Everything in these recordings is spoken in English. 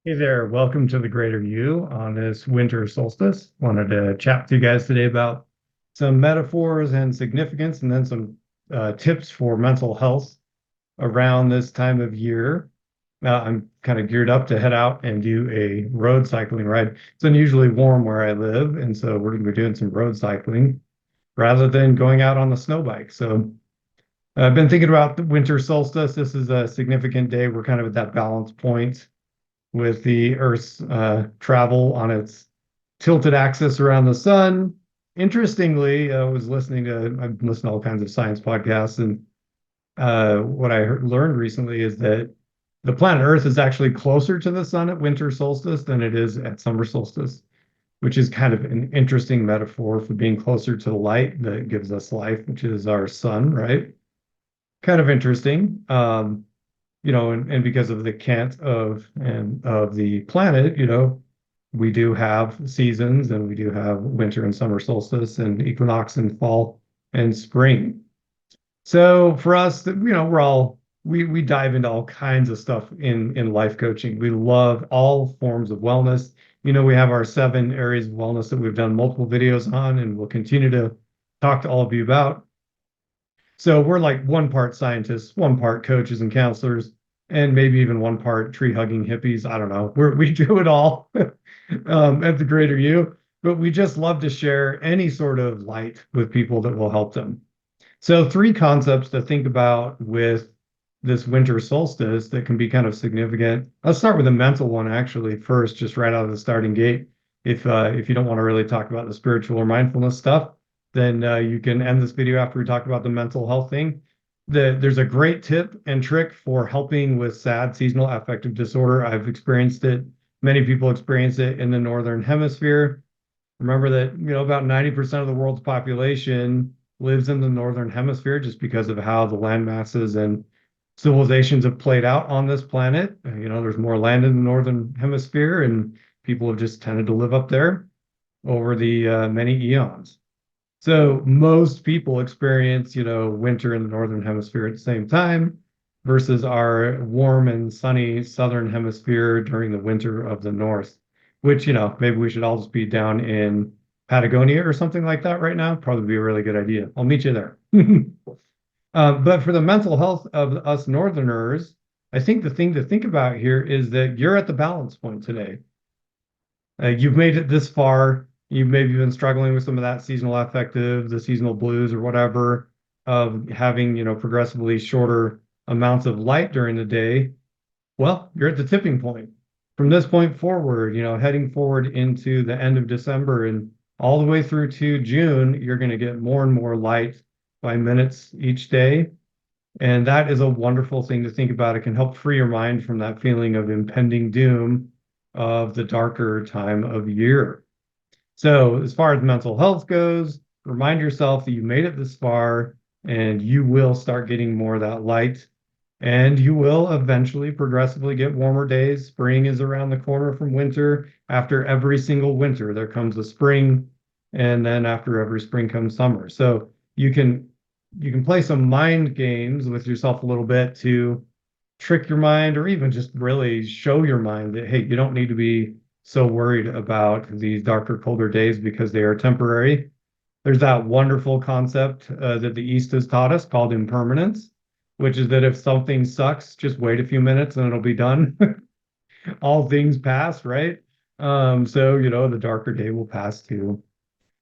Hey there, welcome to the Greater You on this winter solstice. Wanted to chat with you guys today about some metaphors and significance, and then some tips for mental health around this time of year. I'm kind of geared up to head out and do a road cycling ride. It's unusually warm where I live, and so we're going to be doing some road cycling rather than going out on the snow bike. So I've been thinking about the winter solstice. This is a significant day. We're kind of at that balance point with the Earth's travel on its tilted axis around the sun. Interestingly, I've listened to all kinds of science podcasts, and what learned recently is that the planet Earth is actually closer to the sun at winter solstice than it is at summer solstice, which is kind of an interesting metaphor for being closer to the light that gives us life, which is our sun, right? Kind of interesting. And because of the cant of the planet, we do have seasons, and we do have winter and summer solstice and equinox and fall and spring. So for us, we dive into all kinds of stuff in life coaching. We love all forms of wellness. We have our 7 areas of wellness that we've done multiple videos on, and we'll continue to talk to all of you about. So we're like one part scientists, one part coaches and counselors, and maybe even one part tree hugging hippies. I don't know. We do it all at the Greater You, but we just love to share any sort of light with people that will help them. So 3 concepts to think about with this winter solstice that can be kind of significant. Let's start with the mental one actually first, just right out of the starting gate. If you don't want to really talk about the spiritual or mindfulness stuff, then you can end this video after we talk about the mental health thing. There's a great tip and trick for helping with SAD, seasonal affective disorder. I've experienced it. Many people experience it in the Northern Hemisphere. Remember that, about 90% of the world's population lives in the Northern Hemisphere just because of how the land masses and civilizations have played out on this planet. There's more land in the Northern Hemisphere, and people have just tended to live up there over the many eons. So most people experience, winter in the Northern Hemisphere at the same time versus our warm and sunny Southern Hemisphere during the winter of the North, which, maybe we should all just be down in Patagonia or something like that right now. Probably be a really good idea. I'll meet you there. But for the mental health of us Northerners, I think the thing to think about here is that you're at the balance point today. You've made it this far. You've maybe been struggling with some of that seasonal affective, the seasonal blues or whatever, of having, progressively shorter amounts of light during the day. Well, you're at the tipping point. From this point forward, heading forward into the end of December and all the way through to June, you're going to get more and more light by minutes each day. And that is a wonderful thing to think about. It can help free your mind from that feeling of impending doom of the darker time of year. So as far as mental health goes, remind yourself that you made it this far, and you will start getting more of that light, and you will eventually progressively get warmer days. Spring is around the corner from winter. After every single winter, there comes a spring, and then after every spring comes summer. So you can play some mind games with yourself a little bit to trick your mind, or even just really show your mind that, hey, you don't need to be so worried about these darker, colder days because they are temporary. There's that wonderful concept that the East has taught us called impermanence, which is that if something sucks, just wait a few minutes and it'll be done. All things pass, right? So, the darker day will pass too.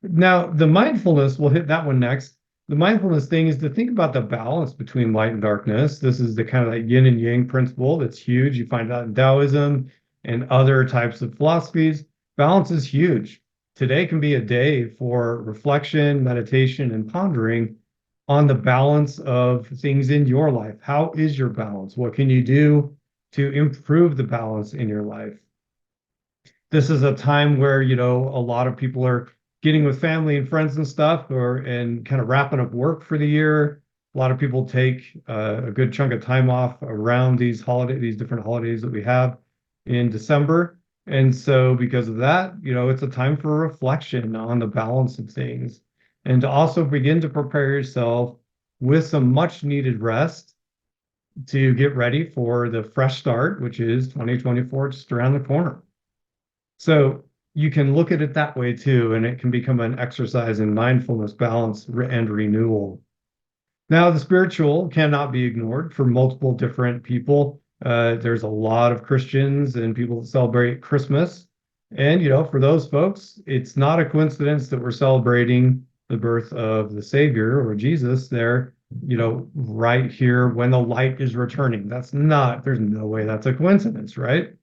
Now, the mindfulness, we'll hit that one next. The mindfulness thing is to think about the balance between light and darkness. This is the kind of like yin and yang principle that's huge. You find that in Taoism and other types of philosophies. Balance is huge. Today can be a day for reflection, meditation, and pondering on the balance of things in your life. How is your balance? What can you do to improve the balance in your life? This is a time where, a lot of people are getting with family and friends and stuff, and kind of wrapping up work for the year. A lot of people take a good chunk of time off around these different holidays that we have in December. And so because of that, it's a time for reflection on the balance of things, and to also begin to prepare yourself with some much needed rest to get ready for the fresh start, which is 2024, just around the corner. So you can look at it that way too, and it can become an exercise in mindfulness, balance, and renewal. Now, the spiritual cannot be ignored for multiple different people. There's a lot of Christians and people that celebrate Christmas. And, for those folks, it's not a coincidence that we're celebrating the birth of the Savior or Jesus there, right here when the light is returning. There's no way that's a coincidence, right?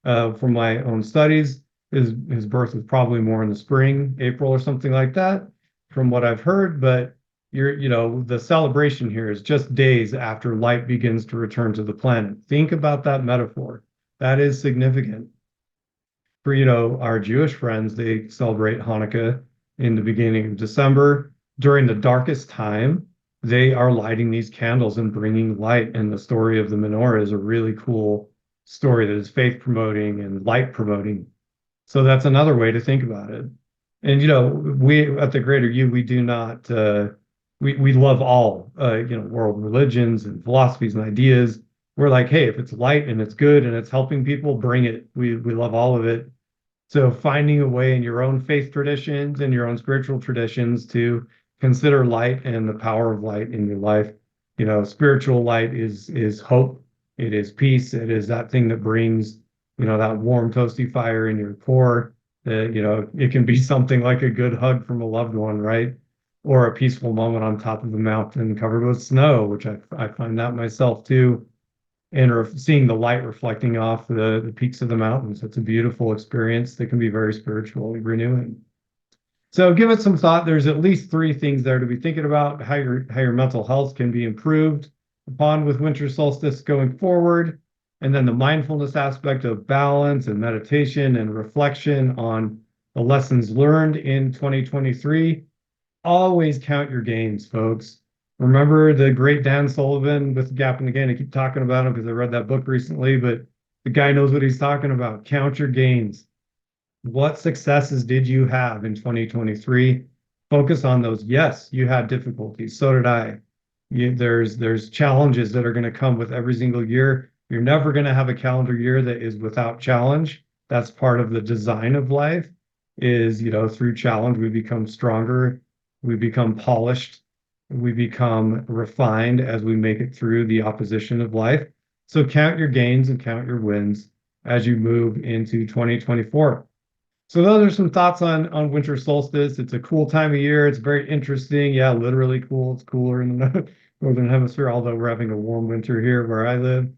From my own studies, his birth was probably more in the spring, April or something like that, from what I've heard. But the celebration here is just days after light begins to return to the planet. Think about that metaphor. That is significant. For, our Jewish friends, they celebrate Hanukkah in the beginning of December. During the darkest time, they are lighting these candles and bringing light. And the story of the menorah is a really cool story that is faith promoting and light promoting. So that's another way to think about it. And we at the Greater You, we do not we love all world religions and philosophies and ideas. We're like, hey, if it's light and it's good and it's helping people, bring it. We love all of it. So finding a way in your own faith traditions and your own spiritual traditions to consider light and the power of light in your life. Spiritual light is hope. It is peace. It is that thing that brings, that warm, toasty fire in your core. It can be something like a good hug from a loved one, right? Or a peaceful moment on top of a mountain covered with snow, which I find that myself too. And seeing the light reflecting off the peaks of the mountains. It's a beautiful experience that can be very spiritually renewing. So give it some thought. There's at least 3 things there to be thinking about, how your mental health can be improved upon with winter solstice going forward. And then the mindfulness aspect of balance and meditation and reflection on the lessons learned in 2023. Always count your gains, folks. Remember the great Dan Sullivan with Gap in the Gain? I keep talking about him because I read that book recently, but the guy knows what he's talking about. Count your gains. What successes did you have in 2023? Focus on those. Yes, you had difficulties. So did I. There's challenges that are going to come with every single year. You're never going to have a calendar year that is without challenge. That's part of the design of life is, through challenge, we become stronger, we become polished, we become refined as we make it through the opposition of life. So count your gains and count your wins as you move into 2024. So those are some thoughts on winter solstice. It's a cool time of year. It's very interesting. Yeah, literally cool. It's cooler in the northern hemisphere, although we're having a warm winter here where I live.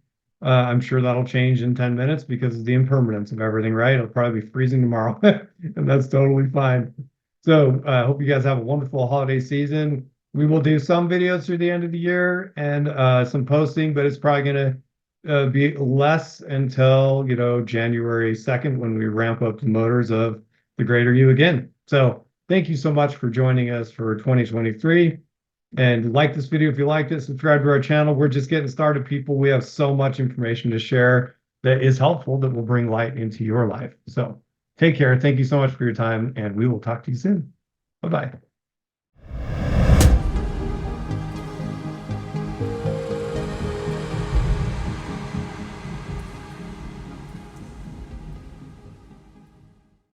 I'm sure that'll change in 10 minutes because of the impermanence of everything, right? It'll probably be freezing tomorrow, and that's totally fine. So I hope you guys have a wonderful holiday season. We will do some videos through the end of the year and some posting, but it's probably going to be less until, January 2nd when we ramp up the motors of the Greater You again. So thank you so much for joining us for 2023. And like this video if you liked it, subscribe to our channel. We're just getting started, people. We have so much information to share that is helpful that will bring light into your life. So take care. Thank you so much for your time, and we will talk to you soon. Bye-bye.